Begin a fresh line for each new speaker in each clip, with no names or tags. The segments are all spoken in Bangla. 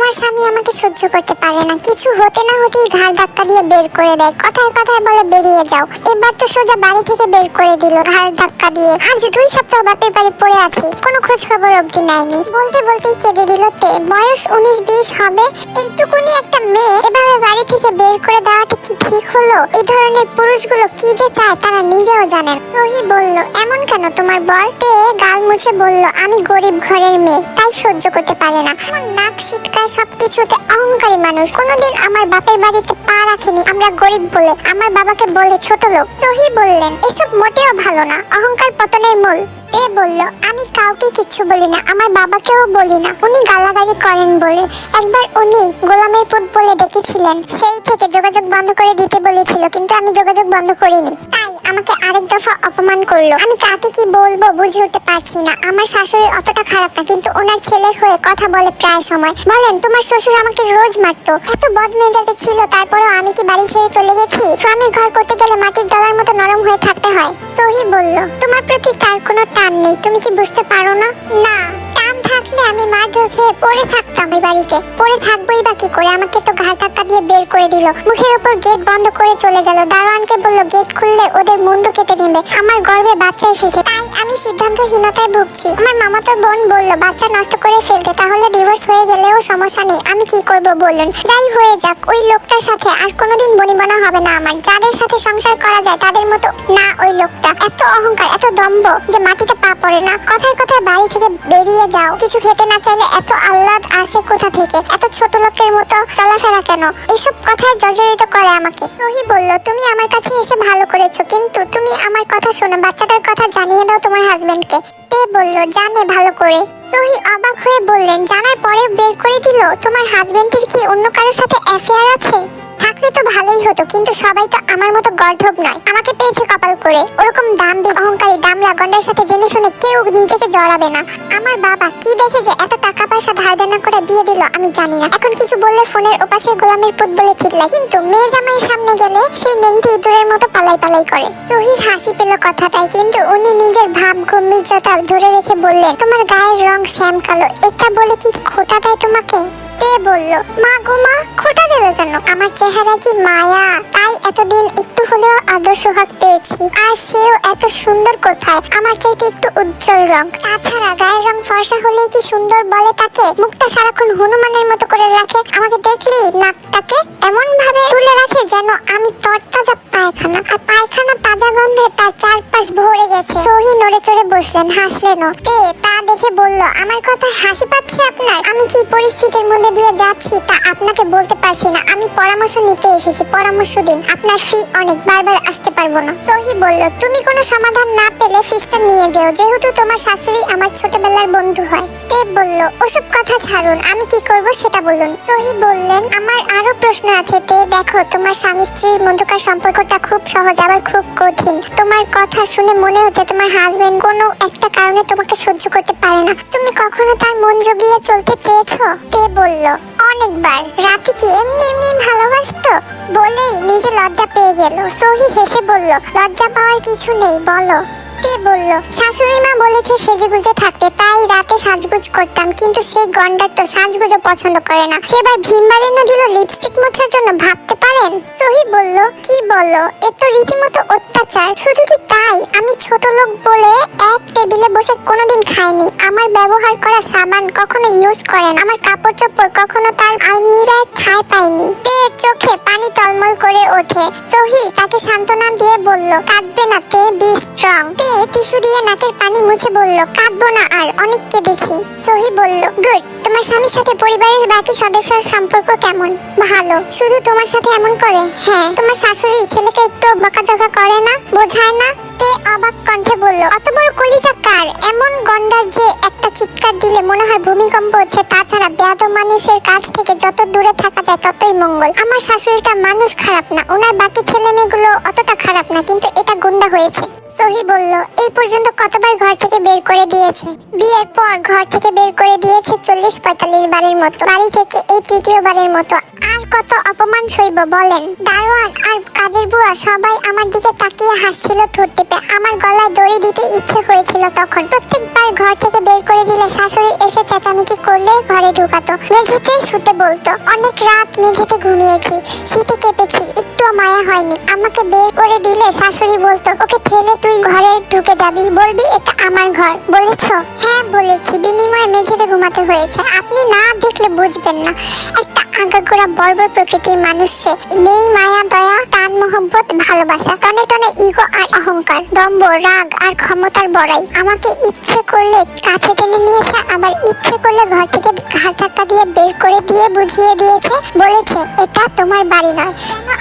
আমার স্বামী আমাকে সহ্য করতে পারে না, কিছু হতে না হতেই ঘাড় ধাক্কা দিয়ে বের করে দেয়, কথায় কথায় বলে বেরিয়ে যাও। এবার তো সোজা বাড়ি থেকে বের করে দিল ঘাড় ধাক্কা দিয়ে। আজ 2 সপ্তাহ বাপের বাড়ি পড়ে আছি, কোনো খোঁজ খবর অবধি নেয়নি। বলতে বলতেই কেঁদে দিল তে। বয়স 19-20 হবে, এইটুকুনি একটা মেয়ে এভাবে বাড়ি থেকে বের করে দেওয়াটা কি ঠিক হলো? এই ধরনের পুরুষগুলো কি যে চায় তারা নিজেও জানেন। সহি বলল, এমন কেন তোমার বর? তে গাল মুছে বলল, আমি গরিব ঘরের মেয়ে, তাই সহ্য করতে পারে না। আমার নাক সিটকায় সবকিছুতে অহংকারী মানুষ, কোনোদিন আমার বাপের বাড়িতে পা রাখেনি আমরা গরিব বলে, আমার বাবাকে বলে ছোট লোক। সহি বললেন, এসব মোটেও ভালো না, অহংকার পতনের মূল। তে বলল, আমি কাউকে কিচ্ছু বলি না, আমার বাবাকেও বলি না, উনি গালাগালি করেন বলে। একবার উনি গোলামের পুত বলে ডেকেছিলেন, সেই থেকে যোগাযোগ বন্ধ করে দিতে বলেছিল, কিন্তু আমি যোগাযোগ বন্ধ করিনি, তাই আমাকে আরেক দফা অপমান করলো। আমি কাকে কি বলবো বুঝে উঠতে পারছি না। আমার শাশুড়ি অতটা খারাপ না, কিন্তু ওনার ছেলের হয়ে কথা বলে প্রায় সময়। বলেন, তোমার শ্বশুর আমাকে রোজ মারতো, এত বদমেজাজে ছিল, তারপরেও আমি কি বাড়ি ছেড়ে চলে গেছি? স্বামীর ঘর করতে গেলে মাটির দলার মতো নরম হয়ে থাকতে হয়। সহি বলল, তোমার প্রতি তার কোনো টান নেই, তুমি কি বুঝতে পারো না? না, টান থাকলে আমি মারধর খেয়ে পড়ে থাকতাম এই বাড়িতে। পড়ে থাকবোই বা কি করে? আমাকে তো ঘাড় ধাক্কা দিয়ে বের করে দিল, মুখের উপর গেট বন্ধ করে চলে গেল। দারোয়ানকে বলল গেট খুললে ওদের মুন্ডু কেটে নেবে। আমার গর্ভে বাচ্চা এসেছে, তাই আমি সিদ্ধান্তহীনতায় ভুগছি। আমার মামাতো বোন বলল বাচ্চা নষ্ট করে ফেলতে, তাহলে ডিভোর্স হয়ে গেলেও সমস্যা নেই। আমি কি করব বলুন? যাই হয়ে যাক, ওই লোকটার সাথে আর কোনোদিন বনিবনা হবে না আমার। যাদের সাথে সংসার করা যায় তাদের মতো না ওই লোকটা। এত অহংকার, এত দম্ভ যে মাটিতে পা পড়ে না। কথায় কথায় বাড়ি থেকে বেরিয়ে যাও, কিছু খেতে না চাইলে এত আহ্লাদ আসে কোথা থেকে? এত ছোট লোকের মতো চলাফেরা কেন? এসব কথায় জর্জরিত করে আমাকে। সহি বলল, তুমি আমার কাছে এসে ভালো করেছো, কিন্তু তুমি আমার কথা শোনো, বাচ্চাটার কথা জানিয়ে দাও তোমার হাজবেন্ডকে। তে বলল, জানে ভালো করে। সহি অবাক হয়ে বললেন, জানার পরে বের করে দিল? তোমার হাজবেন্ডের কি অন্য কারোর সাথে অ্যাফেয়ার আছে? থাকলে তো ভালোই হতো, কিন্তু সবাই তো আমার মতো গর্ধব নয়। আমাকে পেয়েছে কপাল করে। ওরকম দাম্ভিক, অহংকারী, দামড়া গন্ডার সাথে জেনে শুনে কেউ নিজেকে জড়াবে না। আমার বাবা কি দেখে যে এত টাকা পয়সা ধার দেনা করে বিয়ে দিল আমি জানি না। এখন কিছু বললে ফোনের ওপাশে গোলামের পুত বলে চিল্লায়, কিন্তু মেয়ে জামাইয়ের সামনে গেলে সেই নেংটি ইঁদুরের মতো পালাই পালাই করে। সহির হাসি পেল কথাটায়, কিন্তু উনি নিজের ভাব গম্ভীর্যতা ধরে রেখে বললেন, তোমার গায়ের রং শ্যাম কালো, এটা বলে কি খোটা দেয় তোমাকে? তে বলল, মা গো মা, খোটা দেবে কেন? আমার চেহারা কি মায়া, তাই এতদিন একটু হলেও আদর্শ হাত পেয়েছি। আর সেও এত সুন্দর কোথায়? আমার চাইতে একটু উজ্জ্বল রং। তাছাড়া গায়ের রং ফর্সা হলেই কি সুন্দর বলে তাকে? মুখটা সারাক্ষণ হনুমানের মতো করে রাখে, আমাকে দেখলেই নাকটাকে এমন ভাবে তুলে রাখে যেন আমি তরতাজা পায়খানা। আর পায়খানা তাজা গন্ধে তার চারপাশ ভরে গেছে। সহি নড়ে চড়ে বসলেন, হাসলেনও। তে তা দেখে বলল, আমার কথায় হাসি পাচ্ছে আপনার? আমি কি পরিস্থিতির মধ্যে দিয়ে যাচ্ছি তা আপনাকে বলতে পারছি না। আমি পরামর্শ নিতে এসেছি, পরামর্শ দিন। আপনার ফি অনেক, বারবার আসতে পারবো না। সহি বলল, তুমি কোনো সমাধান না পেলে ফিসটা নিয়ে যেও, যেহেতু তোমার শাশুড়ি আমার ছোটবেলার বন্ধু হয়। তে বলল, ওসব কথা ছাড়ুন, আমি কি করব সেটা বলুন। সহি বললেন, আমার আরো প্রশ্ন আছে। তে দেখো, তোমার স্বামী স্ত্রীর মধ্যকার সম্পর্কটা খুব সহজ আবার খুব কঠিন। তোমার কথা শুনে মনে হচ্ছে তোমার হাজবেন্ড কোনো একটা কারণে তোমাকে সহ্য করতে পারে না। তুমি কখনো তার মন জুগিয়ে চলতে চেয়েছো? তে বলল, অনেকবার। রাতে কি এমনি এমনি ভালোবাসতো? বলেই নিজে লজ্জা পেয়ে গেল। সহি হেসে বলল, লজ্জা পাওয়ার কিছু নেই, বলো। তে বলল, শাশুড়ি মা বলেছে সেজেগুজে থাকতে, তাই রাতে সাজগুজ করতাম, কিন্তু সেই গন্ডার তো সাজগুজও পছন্দ করে না। সেবার ভীমবার এনে দিল লিপস্টিক মোছার জন্য, ভাবতে পারেন? সহি বলল, কি বলো? এ তো রীতিমতো অত্যাচার। শুধু কি তাই, আমি ছোট লোক বলে এক টেবিলে বসে কোনোদিন খাইনি। আমার ব্যবহার করা সাবান কখনো ইউজ করেন, আমার কাপড় চোপড় কখনো তার আলমিরায় ঠাঁই পাইনি। তের চোখে পানি টলমল করে ওঠে। সহি তাকে সান্ত্বনা দিয়ে বলল, কাঁদবে না তে, বি স্ট্রং। তে টিস্যু দিয়ে নাকের পানি মুছে বলল, কাঁদবো না আর, অনেক কেঁদেছি। সহি বলল, গুড। তোমার স্বামীর সাথে পরিবারের বাকি সদস্যের সম্পর্ক কেমন? ভালো। শুধু তোমার সাথে এমন করে? হ্যাঁ। তোমার শাশুড়ি ছেলেকে একটু বকাঝকা করে না, বোঝায় না? তে অবাক কণ্ঠে বলল, অত বড় কলিজা কার? এমন গন্ডার যে একটা চিৎকার দিলে মনে হয় ভূমিকম্প হচ্ছে। তাছাড়া বেয়াদব মানুষের কাছ থেকে যত দূরে থাকা যায় ততই মঙ্গল। আমার শাশুড়িটা মানুষ খারাপ না, ওনার বাকি ছেলে মেয়েগুলো অতটা খারাপ না, কিন্তু এটা গুন্ডা হয়েছে। সহি বলল, এই পর্যন্ত কতবার ঘর থেকে বের করে দিয়েছে? বিয়ের পর ঘর থেকে বের করে দিয়েছে 40-45 বারের মতো, বাড়ি থেকে এই 3য় বারের মতো। আর কত অপমান সইব বলেন? দারোয়ান আর কাজের বুয়া সবাই আমার দিকে তাকিয়ে হাসছিল ঠোঁট টিপে। আমার গলায় দড়ি দিতে ইচ্ছে হয়েছিল তখন। প্রত্যেকবার ঘর থেকে বের করে দিলে শাশুড়ি এসে চেঁচামেচি করলে ঘরে ঢুকাতো, মেঝেতে শুতে বলতো। অনেক রাত মেঝেতে ঘুমিয়েছি, শীতে কেঁপেছি, একটুও মায়া হয়নি। আমাকে বের করে দিলে শাশুড়ি বলতো, ওকে ঠেলে তুই ঘরে ঢুকে যাবি, বলবি এটা আমার ঘর। বলেছো? হ্যাঁ বলেছি, বিনিময়ে মেঝেতে ঘুমাতে হয়েছে। আপনি না দেখলে বুঝবেন না। একটা আগাগোড়া বর্বর প্রকৃতির মানুষ সে। নেই মায়া দয়া, টান মোহব্বত, ভালোবাসা, টনে টনে ইগো আর অহংকার, দম্ভ, রাগ আর ক্ষমতার বড়াই। আমাকে ইচ্ছে করলে কাছে টেনে নিয়েছে, আবার ইচ্ছে করলে ঘর থেকে ঘাড় ধাক্কা দিয়ে বের করে দিয়ে বুঝিয়ে দিয়েছে, বলেছে এটা তোমার বাড়ি নয়।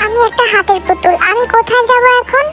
আমি একটা হাতের পুতুল, আমি কোথায় যাব এখন?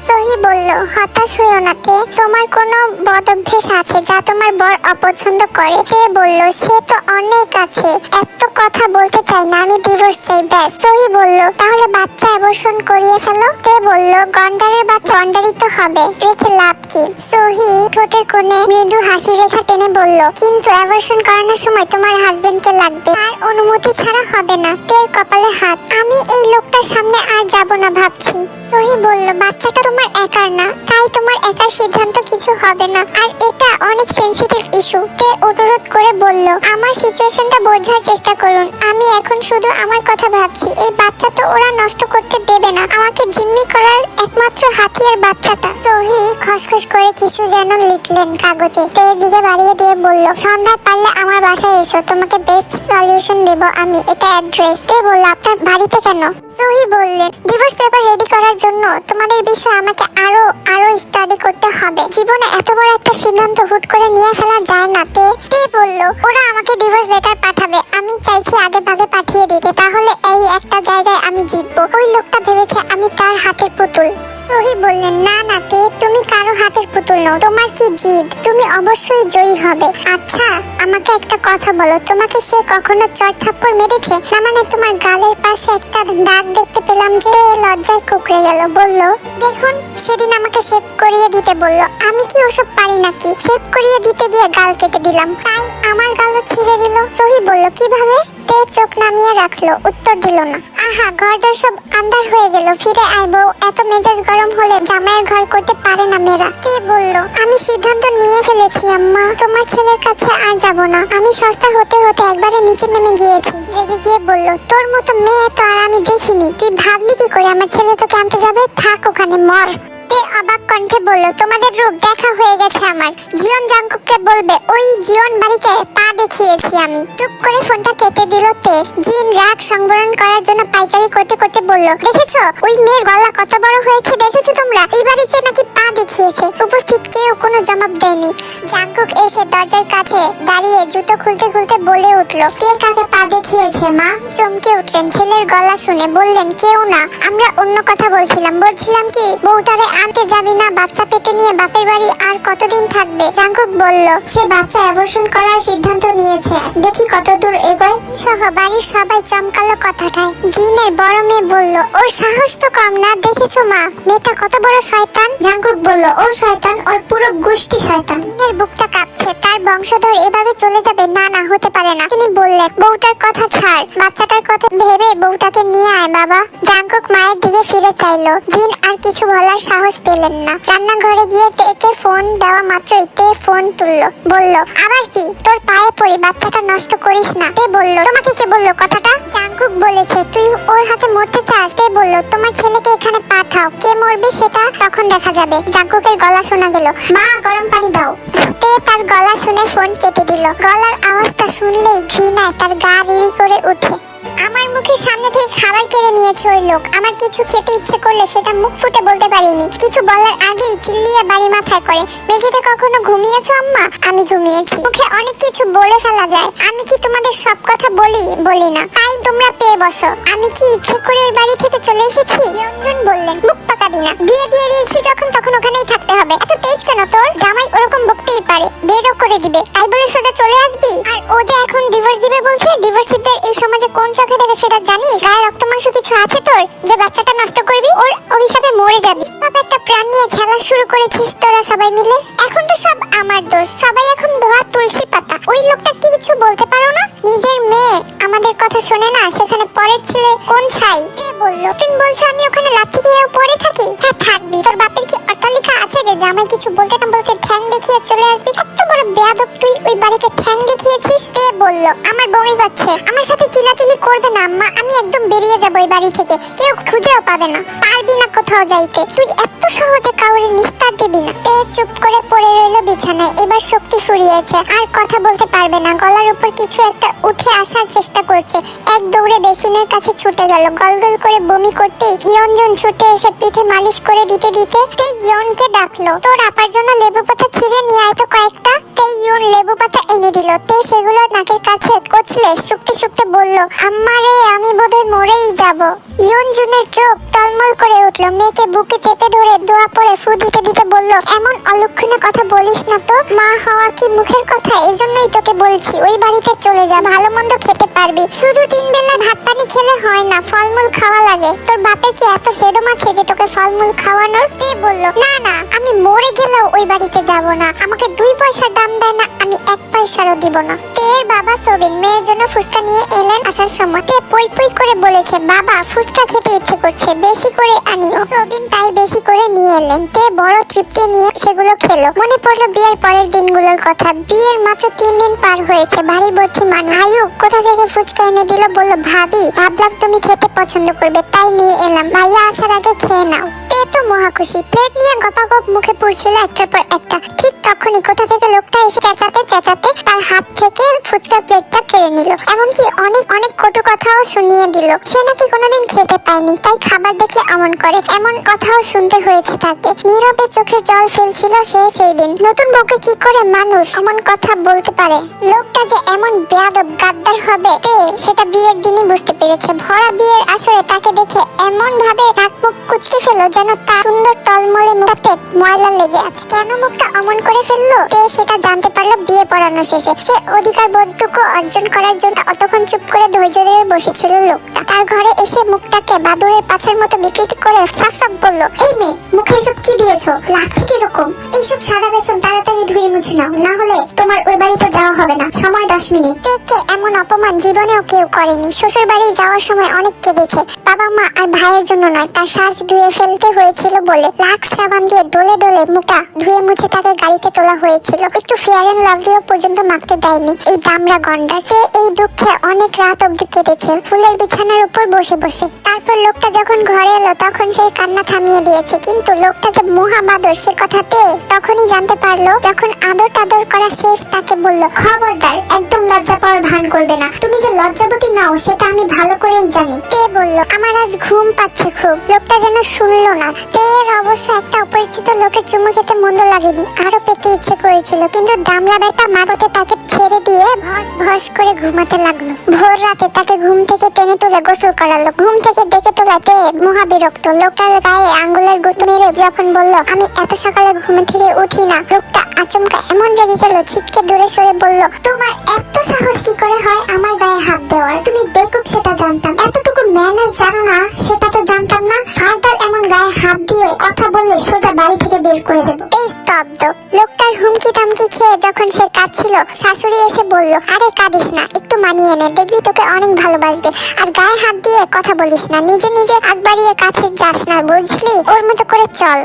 সহি বলল, হতাশ হইও না তে, তোমার কোনো বদ অভ্যেস আছে যা তোমার বর অপছন্দ করে। তে বলল, সে তো অনেক আছে, এত কথা বলতে চাই না, আমি ডিভোর্স চাই ব্যাস। সহি বলল, তাহলে বাচ্চা অ্যাবর্শন করিয়ে ফেলো। তে বলল, গন্ডারের বাচ্চা গন্ডারই তো হবে, রেখে লাভ কি? সহি ঠোঁটের কোণে মৃদু হাসি রেখা টেনে বলল, কিন্তু অ্যাবর্শন করানোর সময় তোমার হাজবেন্ডকে লাগবে, তার অনুমতি ছাড়া হবে না। তের কপালে হাত, আমি এই লোকটার সামনে আর যাব না ভাবছি। সহি বলল, বাচ্চাটা তোমার একার না, তাই তোমার একার সিদ্ধান্ত কিছু হবে না, আর এটা অনেক সেনসিটিভ ইস্যু। তে অনুরোধ করে বলল, আমার সিচুয়েশনটা বোঝার চেষ্টা করুন, আমি এখন শুধু আমার কথা ভাবছি। এই বাচ্চা তো ওরা নষ্ট করতে দেবে না, আমাকে জিম্মি করার একমাত্র হাতিয়ার বাচ্চাটা। সহি খসখস করে কিছু যেন লিখলেন কাগজে, তের দিকে বাড়িয়ে দিয়ে বলল, সন্ধ্যায় পারলে আমার বাসায় এসো, তোমাকে বেস্ট সলিউশন দেব আমি, এটা অ্যাড্রেস। তে বলল, আপনার বাড়িতে কেন? সহি বললেন, ডিভোর্স পেপার রেডি করার জন্য। তোমাদের বিষয়ে আমাকে আরো স্টাডি করতে হবে। জীবনে এত বড় একটা সিদ্ধান্ত হুট করে নিয়ে ফেলা যায় না। তে বলল, ওরা আমাকে ডিভোর্স লেটার পাঠাবে, আমি চাইছি আগে ভাগে পাঠিয়ে দিতে, তাহলে এই একটা জায়গায় আমি জিতবো। ওই লোকটা ভেবেছে আমি তার হাতের পুতুল। সহি বললেন, না না তে, তুমি কারো হাতের পুতুল নও, তোমার কি জিদ, তুমি অবশ্যই জয়ী হবে। আচ্ছা আমাকে একটা কথা বলো, তোমাকে সে কখনো চড় থাপ্পড় মেরেছে? না মানে তোমার গালের পাশে একটা দাগ দেখতে পেলাম যে। লজ্জায় কুকড়ে গেল, বলল, দেখুন সেদিন আমাকে শেভ করিয়ে দিতে বললো, আমি কি ওসব পারি নাকি? শেভ করিয়ে দিতে গিয়ে গাল কেটে দিলাম, তাই আমার গালও ছিঁড়ে দিল। সহি বলল, কিভাবে? তে চোখ নামিয়ে রাখলো, উত্তর দিল না। আহা, ঘরদোর সব আন্ধার হয়ে গেল, ফিরে আইবো। এত মেজাজ গরম হলে জামাইয়ের ঘর করতে পারে না মেয়েরা। তে বলল, আমি সিদ্ধান্ত নিয়ে ফেলেছি আম্মা, তোমার ছেলের কাছে আর যাব না। আমি সস্তা হতে হতে একবারে নিচে নেমে গিয়েছি। রেগে গিয়ে বলল, তোর মতো মেয়ে তো আর আমি দেখিনি, তুই ভাবলি কি করে আমার ছেলে তোকে আনতে যাবে? থাক ওখানে, মর। তে অবাক কণ্ঠে বলল, তোমাদের রূপ দেখা হয়ে গেছে আমার। জিয়ন জাংকুককে বলবে ওই জিয়ন বাড়িকে পা দেখিয়েছি আমি। টুপ করে ফোনটা কেটে দিল তে। জিন রাগ সংবরণ করার জন্য পাইচারি করতে করতে বলল, দেখেছো ওই মেয়ের গলা কত বড় হয়েছে, দেখেছো তোমরা? এই বাড়িকে নাকি পা দেখিয়েছে। উপস্থিত কেউ কোনো জবাব দেয়নি। জাংকুক এসে দরজার কাছে দাঁড়িয়ে জুতো খুলতে খুলতে বলে উঠল, কে কাকে পা দেখিয়েছে মা? চমকে উঠলেন ছেলের গলা শুনে, বললেন, কেউ না, আমরা অন্য কথা বলছিলাম। বলছিলাম কি বউটারে আনতে যাবি না? বাচ্চা পেটে নিয়ে বাপের বাড়ি আর কতদিন থাকবে? জাংকুক বলল, সে বাচ্চা অ্যাবর্শন করার সিদ্ধান্ত নিয়েছে, দেখি কত দূর এগোয়। সহ বাড়ির সবাই চমকালো কথাটায়। জিনের বড় মেয়ে বলল, ওর সাহস তো কম না, দেখেছো মা মেয়েটা কত বড় শয়তান? জাংকুক বলল, ও শয়তান, ওর পুরো গোষ্ঠী শয়তান। জিনের বুকটা কাঁপছে, তার বংশধর এভাবে চলে যাবে? না না, হতে পারে না। তিনি বললেন, বউটার কথা ছাড়, বাচ্চাটার কথা ভেবে বউটাকে নিয়ে আয় বাবা। জাংকুক মায়ের দিকে ফিরে চাইলো। জিন আর কিছু বলার সাহস পেলেন না। রান্নাঘরে গিয়ে তেকে ফোন দেওয়া মাত্রই তে ফোন তুললো, বলল, আবার কি? তোর পায়ে পড়ি, বাচ্চাটা নষ্ট করিস না। তে বলল, তোমাকে কে বললো কথাটা? জাংকুক বলেছে তুই ওর হাতে মরতে চাস। তে বলল, তোমার ছেলেকে এখানে পাঠাও, কে মরবে সেটা তখন দেখা যাবে। জাংকুকের গলা শোনা গেল, মা গরম পানি দাও। তে তার গলা শুনে ফোন কেটে দিল। গলার আওয়াজটা শুনলেই ঘৃণায় তার গা রিরি করে উঠে। আমার মুখের সামনে থেকে খাবার কেড়ে নিয়েছে ওই লোক। আমার কিছু খেতে ইচ্ছে করলে সেটা মুখ ফুটে বলতে পারিনি। কিছু বলার আগেই চিল্লিয়ে বাড়ি মাথায় করে। মেঝেতে কখনো ঘুমিয়েছো আম্মা? আমি ঘুমিয়েছি। মুখে অনেক কিছু বলে ফেলা যায়। আমি কি তোমাদের সব কথা বলি না? তাই তোমরা পেয়ে বসো। আমি কি ইচ্ছে করে ওই বাড়ি থেকে চলে এসেছি? ইয়ঞ্জন বললেন, মুখ পাকাবি না। বিয়ে দিয়ে দিয়েছি যখন, তখন ওখানেই থাকতে হবে। এত তেজ কেন তোর? জামাই ওরকম বকতেই পারে, বেরও করে দিবে। তাই বলে সোজা চলে আসবি? আর ও যে এখন ডিভোর্স দিবে বলছে, ডিভোর্সিদের এই সমাজে কোন চোখে দেখে সেটা জানিস? গায়ে রক্ত মাংস কিছু আছে তোর যে বাচ্চাটা নষ্ট করবি? ওর অভিশাপে মরে যাবি। বাবা, একটা প্রাণ নিয়ে খেলা শুরু করেছিস তোরা সবাই মিলে। এখন তো সব আমার দোষ। সবাই এখন ধোয়া তুলসী পাতা। ওই লোকটা কি কিছু বলতে পারো না? নিজের মেয়ে আমাদের কথা শোনে না, সেখানে পরের ছেলে কোন ছাই? কে বললো? তুমি বলছো আমি ওখানে লাথি খেয়েও পড়ে থাকি? হ্যাঁ থাকবি, তোর বাপের কি অট্টালিকা আছে যে জামাই কিছু বলতে না বলতে ঠ্যাং দেখিয়ে চলে আসবি? কত বড় বেয়াদব তুই, ওই বাড়িতে ঠ্যাং দেখিয়েছিস? কে বললো? আমার বমি পাচ্ছে। আমার সাথে চিল্লাচিল্লি করবে না আম্মা, আমি একদম বেরিয়ে যাবো এই বাড়ি থেকে, কেউ খুঁজেও পাবে না। পারবি না কোথাও যাইতে, তুই এত সহজে কাউরে নিস্তার দিবি না। চুপ করে পড়ে রইল বিছানায়। এবার শক্তি ফুরিয়েছে, আর কথা বলতে পারবে না। গলার উপর কিছু একটা উঠে আসার চেষ্টা করছে। এক দৌড়ে বেসিনের কাছে ছুটে গেল। গলগল করে বমি করতেই ইয়নজন ছুটে এসে পিঠে মালিশ করে দিতে দিতে ইয়নকে ডাকলো, তোর আপার জন্য লেবু পাতা ছিঁড়ে নিয়ে আয় তো কয়েকটা। ইয়ন লেবু পাতা এনে দিল। সেগুলো নাকের কাছে কচলে শুকতে শুকতে বলল, আম্মা রে, আমি বোধহয় মরেই যাব। ইয়নজনের চোখ টলমল করে উঠলো। মেয়েকে বুকে চেপে ধরে দোয়া পড়ে ফু দিতে দিতে বলল, এমন অলক্ষণে কথা বলিস না তো, মা হওয়া কি মুখের কথা? এজন্যই তোকে বলছি ওই বাড়িতে চলে যা, ভালো মন্দ খেতে পারবি। শুধু 3 বেলা ভাত পানি খেলে হয় না, ফলমূল খাওয়া লাগে। তোর বাপের কি এত হেডম আছে যে তোকে ফলমূল খাওয়ানোর? বলল, না না, আমি মরে গেলেও ওই বাড়িতে যাব না। আমাকে 2 পয়সার দাম দেয় না, আমি 1 পয়সারও দিব না। এর বাবা সবিন মেয়ের জন্য ফুচকা নিয়ে এলেন। আসার সময় পই পই করে বলেছে, বাবা ফুচকা খেতে ইচ্ছে করছে, বেশি করে আনিও। সবিন তাই বেশি করে নিয়ে এলেন। বড় তৃপ্তি নিয়ে সেগুলো খেলো। মনে পড়লো বিয়ের পরের দিনগুলোর কথা। বিয়ের মাত্র 3 দিন পার হয়েছে, বাড়ি ভর্তি মানুষ। আয়ুব কোথা থেকে ফুচকা এনে দিল, বললো, ভাবি ভাবলাম তুমি খেতে পছন্দ করবে, তাই নিয়ে এলাম, ভাইয়া আসার আগে খেয়ে নাও। তো মহা খুশি। প্লেট নিয়ে গপাগপ মুখে পড়ছিল একটার পর একটা। ঠিক তখনই কোথা থেকে লোকটা এসে চেঁচাতে চেঁচাতে তার হাত থেকে ফুচকা প্লেটটা কেড়ে নিল। এমনকি অনেক অনেক কটু কথাও শুনিয়ে দিল। সে নাকি কোনোদিন খেতে পায়নি, তাই খাবার দেখলে এমন করে। এমন কথাও শুনতে হয়েছে তাকে। নীরবে চোখের জল ফেলছিল সে সেই দিন। নতুন বউকে কি করে মানুষ এমন কথা বলতে পারে? লোকটা যে এমন বেয়াদব গাদ্দার হবে সেটা বিয়ের দিনই বুঝতে পেরেছে। ভরা বিয়ের আসরে তাকে দেখে এমন ভাবে নাক মুখ কুচকে ফেল যেন তার সুন্দর টলমলে মুখটাতে ময়লা লেগে আছে। কেন মুখটা অমন করে ফেললো সেটা জানতে পারলো বিয়ে পড়ানো শেষে। সে অধিকার বোধটুকু অর্জন করার জন্য অতক্ষণ চুপ করে ধৈর্য ধরে বসেছিল লোকটা। তার ঘরে এসে মুখটাকে বাদুড়ের পাছার মতো বিকৃতি করে সাফ সাফ বলল, এই মেয়ে, মুখে এসব কি দিয়েছো? লাগছে কিরকম? এইসব সাদা বেসন তাড়াতাড়ি ধুয়ে মুছে নাও, না হলে তোমার ওই বাড়িতে যাওয়া হবে না। সময় 10 মিনিট। এমন অপমান জীবনেও কেউ করেনি। শ্বশুর বাড়ি যাওয়ার সময় অনেক কেঁদেছে, বাবা মা আর ভাইয়ের জন্য নয়, তার শ্বাস ধুয়ে ফেলতে হয়েছিল বলে। লাক্স সাবান দিয়ে ডলে ডলে মুখটা ধুয়ে মুছে তাকে গাড়িতে তোলা হয়েছিল। একটু ফেয়ার এন্ড লাভলিও পর্যন্ত মাখতে দেয়নি এই দামড়া গন্ডার। এই দুঃখে অনেক রাত অব্দি কেঁদেছে ফুলের বিছানার উপর বসে বসে। তারপর লোকটা যখন ঘরে এলো তখন সেই কান্না থামিয়ে দিয়েছে। কিন্তু লোকটা যে মহাবাদর সে কথাতে তখনই জানতে পারলো যখন আদর টাদর করা শেষ। তাকে বলল, খবরদার, একদম লজ্জা পাওয়ার ভান করবে না। তুমি যে লজ্জাবতী নাও সেটা আমি ভালো করেই জানি। বলল, আমার আজ ঘুম পাচ্ছে খুব। লোকটা যেন শুনলো না। এর অবশ্য একটা অপরিচিত লোকের চুমু খেতে মন্দ লাগেনি, আরো পেতে ইচ্ছে করেছিল। কিন্তু দামড়া বেটা মাঝতে তাকে ছেড়ে দিয়ে ভস ভস করে ঘুমাতে লাগলো। ভোর রাতে তাকে ঘুম থেকে টেনে তুলে গোসল করালো। ঘুম থেকে ডেকে তোলাতে মহা বিরক্ত। লোকটার গায়ে আঙ্গুলের গুঁতো মেরে যখন বলল, আমি এত সকালে ঘুম থেকে উঠি না, লোকটা আচমকা এমন রেগে গেল, ছিটকে দূরে সরে বলল, তোমার এত সাহস কি করে হয় আমার গায়ে হাত দেওয়ার? তুমি বেকুব সেটা জানতাম, এতটুকু ম্যানার্স জানো না সেটা তো জানতাম না। ফার্দার এমন গায়ে হাত দিয়ে কথা বললে সোজা বাড়ি থেকে বের করে দেবো। স্তব্ধ। লোকটার হুমকি টামকি খেয়ে যখন সে কাঁদছিল, শাশুড়ি এসে বলল, আরে কাঁদিস না, একটু মানিয়ে নে, দেখবি তোকে অনেক ভালোবাসবে। আর গায়ে হাত দিয়ে কথা বলিস না, নিজে নিজে হাত বাড়িয়ে কাছে যাস না, বুঝলি? ওর মতো করে চল।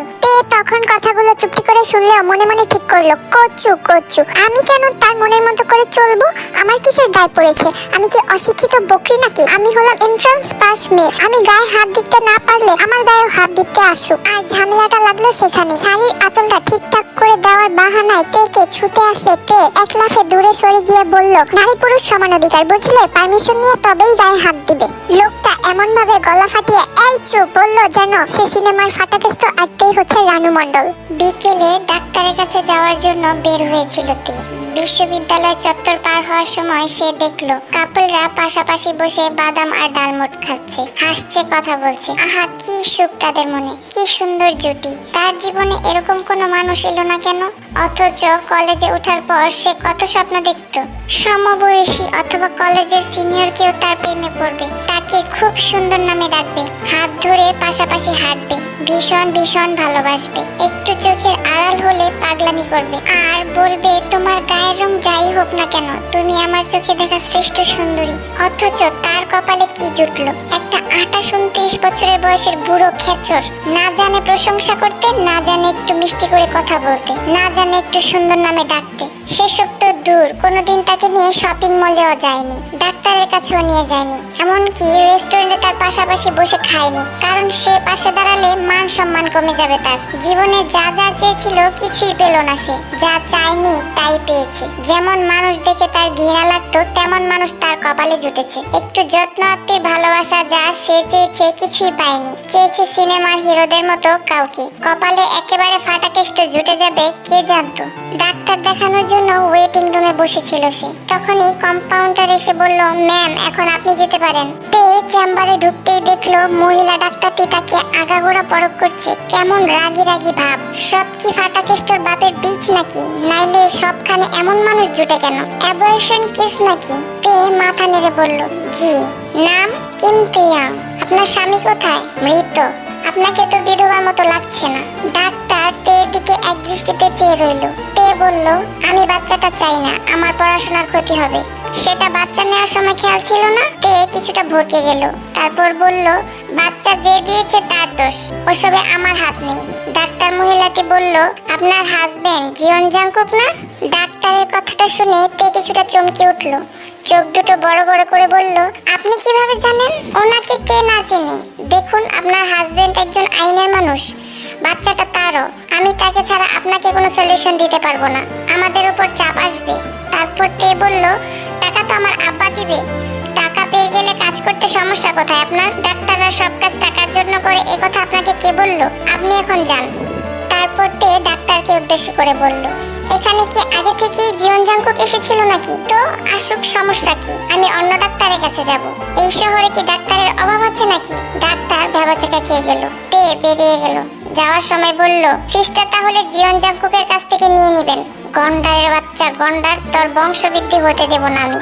তখন কথাগুলো চুপটি করে শুনলেও মনে মনে ঠিক করলো, কচ্ছু কচ্ছু, আমি কেন তার মনের মতো করে চলবো? আমার কিসের দায় পড়েছে? আমি কি অশিক্ষিত বকরি নাকি? আমি হলাম এন্ট্রান্স পাস মেয়ে। আমি গায়ে হাত দিতে না পারলে আমার গায়ে হাত দিতে আসুক। আর ঝামেলাটা লাগলো সেখানে। শাড়ির আঁচলটা ঠিকঠাক করে দেওয়ার বাহানায় কে ছুটে আসলে এক লাফে দূরে সরে গিয়ে বলল, নারী পুরুষ সমান অধিকার, বুঝলে? পারমিশন নিয়ে তবেই গায়ে হাত দিবে। লোকটা এমন ভাবে গলা ফাটিয়ে এই চুপ বললো যেন সে সিনেমার ফাটাকেষ্ট আটতেই হচ্ছে রানু মণ্ডল। বিকেলে ডাক্তারের কাছে যাওয়ার জন্য বের হয়েছিল বিশ্ববিদ্যালয় চত্বর পার হওয়ার সময় সে দেখলো কাপলরা পাশাপাশি বসে বাদাম আর ডালমুট খাচ্ছে, হাসছে, কথা বলছে। আহা, কি সুখ তাদের মনে, কি সুন্দর জুটি। তার জীবনে এরকম কোনো মানুষ এলো না কেন? অথচ কলেজে ওঠার পর সে কত স্বপ্ন দেখতো, সমবয়সী অথবা কলেজের সিনিয়র কেউ তার প্রেমে পড়বে, তাকে তাকে খুব সুন্দর নামে ডাকবে, হাত ধরে পাশাপাশি হাঁটবে, ভীষণ ভীষণ ভালোবাসবে। একটু চোখের আড়াল হলে পাগলামি করবে আর বলবে তোমার গায়ের রং যাই হোক না কেন তুমি আমার চোখে দেখা শ্রেষ্ঠ সুন্দরী। অথচ তার কপালে কি জুটলো, একটা 28-29 বছরের বয়সের বুড়ো খেচর। না জানে প্রশংসা করতে, না জানে একটু মিষ্টি করে কথা বলতে, না জানে একটু সুন্দর নামে ডাকতে। সেসব তো দূর, কোনোদিন তাকে নিয়ে শপিং মলেও যায়নি, ডাক্তারের কাছেও নিয়ে যায়নি, এমনকি রেস্টুরেন্টে তার পাশাপাশি বসে খায়নি। কারণ সে পাশে দাঁড়ালে মান সম্মান কমে যাবে তার। জীবনে যা যা চেয়েছিল কিছুই পেল না সে, যা চায়নি তাই পেয়েছে। যেমন মানুষ দেখে তার ঘৃণা লাগতো, তেমন মানুষ তার কপালে জুটেছে। একটু যত্ন আত্মীর ভালোবাসা যা সে চেয়েছে কিছুই পায়নি, চেয়েছে সিনেমার হিরোদের মতো কাউকে। কপালে একেবারে ফাটা কেষ্ট জুটে যাবে কে জানতো। ডাক্তার দেখানোর জন্য ওয়েটিং রুমে বসেছিল সে, তখনই কম্পাউন্ডার এসে বলল, ম্যাম এখন আপনি যেতে পারেন। তে চেম্বারে ঢুকতেই দেখলো মহিলা ডাক্তারটি তাকে আগাগোড়া পরখ করছে, কেমন রাগি রাগি ভাব। সব কি ফাটা কেষ্টর বাপের বীজ নাকি, নাইলে সবখানে এমন মানুষ জুটে কেন? অ্যাবর্শন কেস নাকি? তে মাথা নেড়ে বলল, জি। নাম? কিম তেয়াং। আপনার স্বামী কোথায়? মৃত। আপনাকে তো বিধবার মতো লাগছে না। ডাক্তার তের দিকে এক দৃষ্টিতে চেয়ে রইল। তে বলল, আমি বাচ্চাটা চাই না, আমার পড়াশোনার ক্ষতি হবে। সেটা বাচ্চা নেওয়ার সময় খেয়াল ছিল না? তে কিছুটা ভরকে গেল, তারপর বলল, বাচ্চা যে দিয়েছে তার দোষ, ওসবে আমার হাত নেই। ডাক্তার মহিলাটি বলল, আপনার হাজবেন্ড জিয়ন জাংকুক না? ডাক্তারের কথাটা শুনে তে কিছুটা চমকে উঠল, চোখ দুটো বড় বড় করে বলল, আপনি কিভাবে জানেন? ওনাকে কে না চেনে? দেখুন আপনার হাজবেন্ড একজন আইনের মানুষ, বাচ্চাটা তারও। আমি তাকে ছাড়া আপনাকে কোনো সলিউশন দিতে পারবো না, আমাদের উপর চাপ আসবে। তারপর তে বলল, টাকা তো আমার আব্বা দিবে, টাকা পেয়ে গেলে কাজ করতে সমস্যা কোথায় আপনার? ডাক্তাররা সব কাজ টাকার জন্য করে, এ কথা আপনাকে কে বলল? আপনি এখন যান। তারপর তে ডাক্তারকে উদ্দেশ্য করে বলল, এখানে কি আগে থেকে জিয়ন জাংকুক এসেছিল নাকি? তো আসুক, সমস্যা কি? আমি অন্য ডাক্তারের কাছে যাব। এই শহরে কি ডাক্তারের অভাব আছে নাকি? ডাক্তার ভেবাচাকা খেয়ে গেল। তে বেরিয়ে গেল, যাওয়ার সময় বলল, ফিসটা তাহলে জিয়ন জাংকুকের কাছ থেকে নিয়ে নেবেন। গন্ডারের বাচ্চা গন্ডার, তোর বংশবৃদ্ধি হতে দেব না আমি।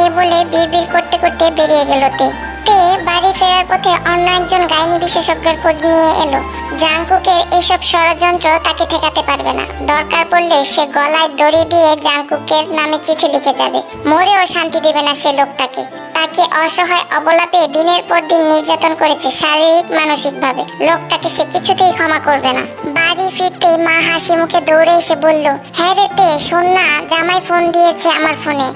এ বলে বিড়বিড় করতে করতে বেরিয়ে গেল তে। তে বাড়ি ফেরার পথে অন্য একজন গাইনি বিশেষজ্ঞের খোঁজ নিয়ে এলো। জাংকুকের এসব ষড়যন্ত্র তাকে ঠেকাতে পারবে না। দরকার পড়লে সে গলায় দড়ি দিয়ে জাংকুকের নামে চিঠি লিখে যাবে, মরেও শান্তি দিবে না সে লোকটাকে। তাকে অসহায় অবলা পেয়ে দিনের পর দিন নির্যাতন করেছে শারীরিক মানসিকভাবে। লোকটাকে সে কিছুতেই ক্ষমা করবে না। বাড়ি ফিরতেই মা হাসি মুখে দৌড়ে এসে বলল, হ্যাঁ রে তে, শোন না, জামাই ফোন দিয়েছে আমার ফোনে,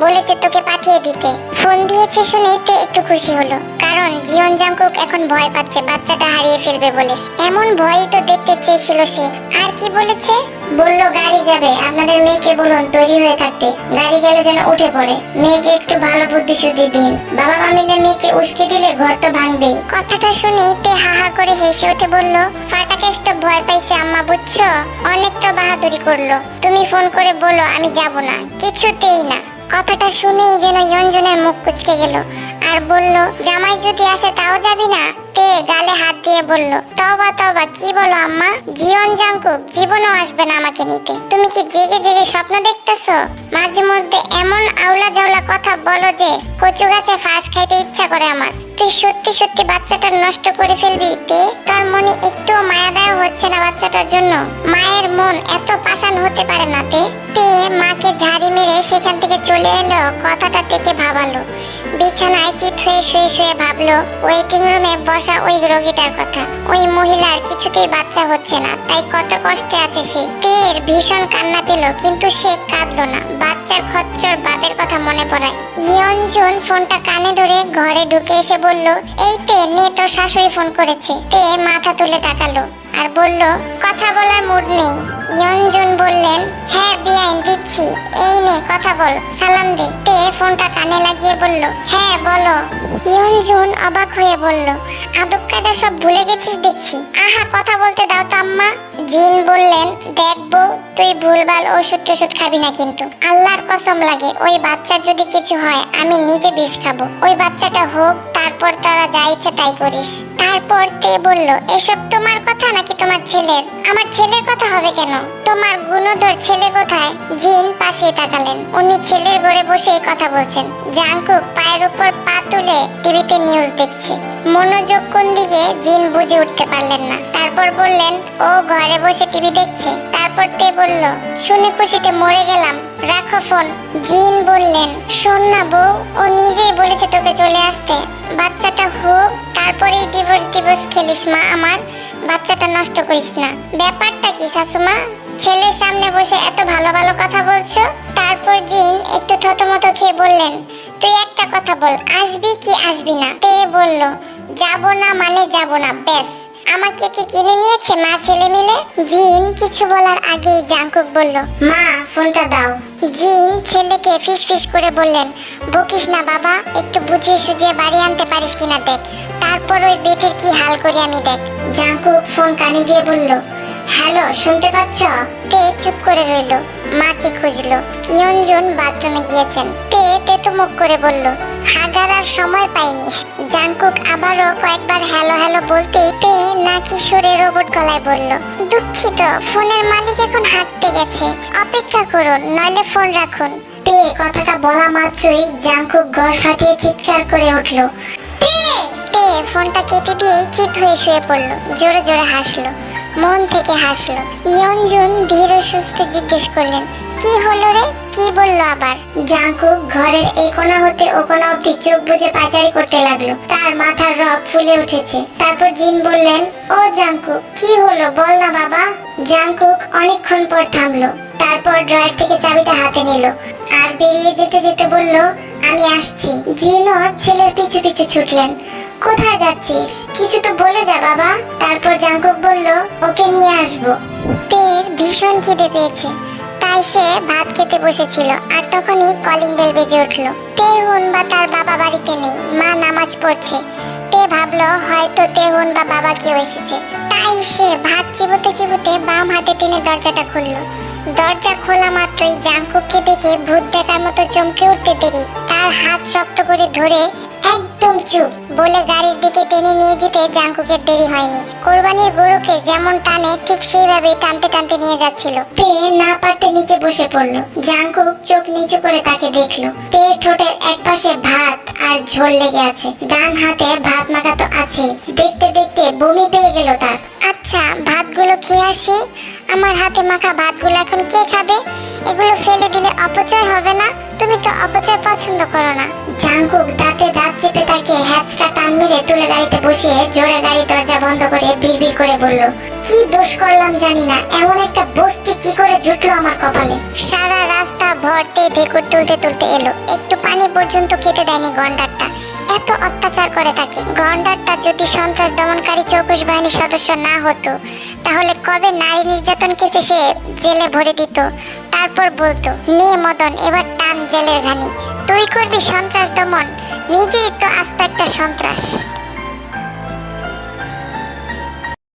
বলেছে তোকে পাঠিয়ে দিতে। ফোন দিয়েছে শুনে তে একটু খুশি হলো, কারণ জিয়ন জাংকুক এখন ভয় পাচ্ছে বাচ্চাটা হারিয়ে ফেলবে বলে। এমন ভয়ই তো দেখতে চেয়েছিল সে। আর কি বলেছে? বলল গাড়ি যাবে, আপনাদের মেয়েকে বলুন তৈরি হয়ে থাকতে, গাড়ি গেলে যেন উঠে পড়ে। মেয়েকে একটু ভালো বুদ্ধি শুদ্ধি দিন, বাবা মা মিলে মেয়েকে উস্কে দিলে ঘর তো ভাঙবেই। কথাটা শুনে তে হাহা করে হেসে উঠে বলল, ফাটাকেষ্ট ভয় পাইছে আম্মা, বুঝছো? অনেক তো বাহাদুরি করলো। তুমি ফোন করে বলো আমি যাব না, কিছুতেই না। কথাটা শুনেই যেন ইয়ঞ্জনের মুখ কুঁচকে গেল, আর বলল, জামাই যদি আসে তাও যাবি না? তে গালে হাত দিয়ে বলল, তবা তবা, কি বলো আম্মা? জিয়ন জাংকুক জীবনও আসবে না আমাকে নিতে। তুমি কি জেগে জেগে স্বপ্ন দেখতেছো? মাঝে মধ্যে এমন আউলা জাউলা কথা বলো যে কচু গাছে ফাঁস খাইতে ইচ্ছা করে আমার। তুই সত্যি সত্যি বাচ্চাটা নষ্ট করে ফেলবি তে? তোর মনে একটুও মায়া দায়া হচ্ছে না বাচ্চাটার জন্য? মায়ের মন এত পাষাণ হতে পারে না তে? তে মাকে ঝাড়ি মেরে সেখান থেকে চলে এলো। কথাটা থেকে ভাবালো, বিছানায় চিত হয়ে শুয়ে শুয়ে ভাবলো ওয়েটিং রুমে বসা ওই রোগীটার কথা। ওই মহিলার কিছুতেই বাচ্চা হচ্ছে না, তাই কত কষ্টে আছে সে। তের ভীষণ কান্না পেল, কিন্তু সে কাঁদলো না। বাচ্চার খচ্চর বাপের কথা মনে পড়ায়। ইয়ঞ্জন ফোনটা কানে ধরে ঘরে ঢুকে এসে বলল, এই তে নে, তোর শাশুড়ি ফোন করেছে। তে মাথা তুলে তাকালো আর বলল, কথা বলার মুড নেই। ইয়ঞ্জন বললেন, হ্যাঁ বিয়াইন দিচ্ছি, এই নে কথা বল, সালাম দে। তে ফোনটা কানে লাগিয়ে বলল, হ্যাঁ বলো। ইয়ঞ্জন অবাক হয়ে বলল, আদব কায়দা সব ভুলে গেছিস দেখছি। আহা, কথা বলতে দাও তো আম্মা। জিন বললেন, দেখবো তুই ভুলভাল ওষুধ টষুধ খাবি না কিন্তু। আল্লাহর কসম লাগে, ওই বাচ্চার যদি কিছু হয় আমি নিজে বিষ খাবো। ওই বাচ্চাটা হোক, তারপর তারপর তোরা যা ইচ্ছে তাই করিস। তারপর তে বলল, এসব তোমার কথা নাকি তোমার ছেলের? আমার ছেলের কথা হবে কেন? তোমার গুণধর ছেলে কোথায়? জিন পাশে তাকালেন, উনি ছেলের ঘরে বসে এই কথা বলছেন। জাংকুক পায়ের উপর পা তুলে টিভিতে নিউজ দেখছে। মনোযোগ কোন দিকে জিন বুঝে উঠতে পারলেন না। তারপর বললেন, ও ঘরে বসে টিভি দেখছে। তারপর তে বলল, শুনে খুশিতে মরে গেলাম, রাখো ফোন। জিন বললেন, শোন না বউ, ও নিজেই বলেছে তোকে চলে আসতে। বাচ্চাটা হোক, তারপরেই ডিভোর্স খেলিস মা আমার, বাচ্চাটা নষ্ট করিস না। ব্যাপারটা কি শাশুমা? ছেলের সামনে বসে এত ভালো ভালো কথা বলছো? তারপর জিন একটু থতমত খেয়ে বললেন, তুই একটা কথা বল, আসবি কি আসবি না? তে বলল, যাব না মানে যাব না, ব্যাস। আমাকে কি কিনে নিয়েছে মা ছেলে মিলে? জিন কিছু বলার আগেই জাংকুক বলল, মা ফোনটা দাও। জিন ছেলেকে ফিস করে বললেন, বকিস না বাবা, একটু বুঝিয়ে সুঝিয়ে বাড়ি আনতে পারিস কিনা দেখ, তারপর ওই বেটির কি হাল করি আমি দেখ। জাংকুক ফোন কানে দিয়ে বলল, হ্যালো, শুনতে পাচ্ছ? তে চুপ করে রইল, মাকে খুঁজলো। ইয়নজুন বাথরুমে গিয়েছেন। তে তো মুখ করে বলল, হাগার আর সময় পাইনি। জাংকুক আবারও কয়েকবার হ্যালো হ্যালো বলতেই তে নাকি সুরে রোবট গলায় বলল, দুঃখিত, ফোনের মালিক এখন হাঁটতে গেছে, অপেক্ষা করুন, নইলে ফোন রাখুন। তে কথাটা বলা মাত্রই জাংকুক ঘর ফাটিয়ে চিৎকার করে উঠল, তে। তে ফোনটা কেটে দিয়ে চিৎ হয়ে শুয়ে পড়ল, জোরে জোরে হাসলো, মন থেকে হাসলো। ইয়নজুন ধীরে সুস্থে জিজ্ঞেস করলেন, কি হলো রে? কি বললো আবার? জাংকুক ঘরের এই কোণা হতে ও কোণা অব্দি চোখ বুজে পাচারি করতে লাগলো, তার মাথার রগ ফুলে উঠেছে। তারপর জিন বললেন, ও জাংকুক, কি হলো বল না বাবা। জাংকুক অনেকক্ষণ পর থামলো, তারপর ড্রয়ার থেকে চাবিটা হাতে নিল আর বেরিয়ে যেতে যেতে বলল, আমি আসছি। জিনও ছেলের পিছু পিছু ছুটলেন। কোথায় যাচ্ছিস? কিছু তো বলে যা বাবা। তারপর জাংকুক বলল, ওকে নিয়ে আসবো। তের ভীষণ খিদে পেয়েছে, তাই সে ভাত খেতে বসেছিল, আর তখনই কলিং বেল বেজে উঠলো। তেহুন বা তার বাবা বাড়িতে নেই, মা নামাজ পড়ছে। তে ভাবলো হয়তো তেহুন বা বাবা কেউ এসেছে, তাই সে ভাত চিবোতে বাম হাতে টেনে দরজাটা খুললো। দরজা খোলা মাত্রই জাংকুককে দেখে ভূত দেখার মতো চমকে উঠতে দেরি, তার হাত শক্ত করে ধরে একদম চুপ বলে গাড়ির দিকে টেনে নিয়ে যেতে জাংকুকের দেরি হয়নি। কোরবানির গরুকে যেমন টানে ঠিক সেইভাবেই টানতে টানতে নিয়ে যাচ্ছিল। তে না পারতে নিচে বসে পড়লো। জাংকুক চোখ নিচু করে তাকে দেখলো। তে ঠোঁটের একপাশে ভাত আর ঝোল লেগে আছে, ডান হাতে ভাত মাখা তো আছে। দেখতে দেখতে বমি পেয়ে গেল তার। আচ্ছা, ভাতগুলো খেয়ে আসি। আমার হাতে মাখা ভাতগুলো এখন কে খাবে? এগুলো ফেলে দিলে অপচয় হবে না? তুমি তো অপচয় পছন্দ করো না। জাংকুক দাঁতে দাঁত চেপে তাকে হ্যাচকা টান মেরে তুলে গাড়িতে বসিয়ে জোরে গাড়ি দরজা বন্ধ করে বিড়বিড় করে বলল, কি দোষ করলাম জানি না, এমন একটা বস্তি কি করে জুটলো আমার কপালে। সারা রাস্তা ভরতে ঢেকুর তুলতে তুলতে এলো, একটু পানি পর্যন্ত খেতে দেয়নি গন্ডারটা। এত অত্যাচার করে তাকে। গন্ডারটা যদি সন্ত্রাস দমনকারী চৌকস বাহিনীর সদস্য না হতো, তাহলে কবে নারী নির্যাতন কেসে সে জেলে ভরে দিত। তারপর বলতো, নে মদন, এবার টান জেলের ঘানি, তুই করবি সন্ত্রাস দমন, নিজেই তো আস্ত একটা সন্ত্রাস।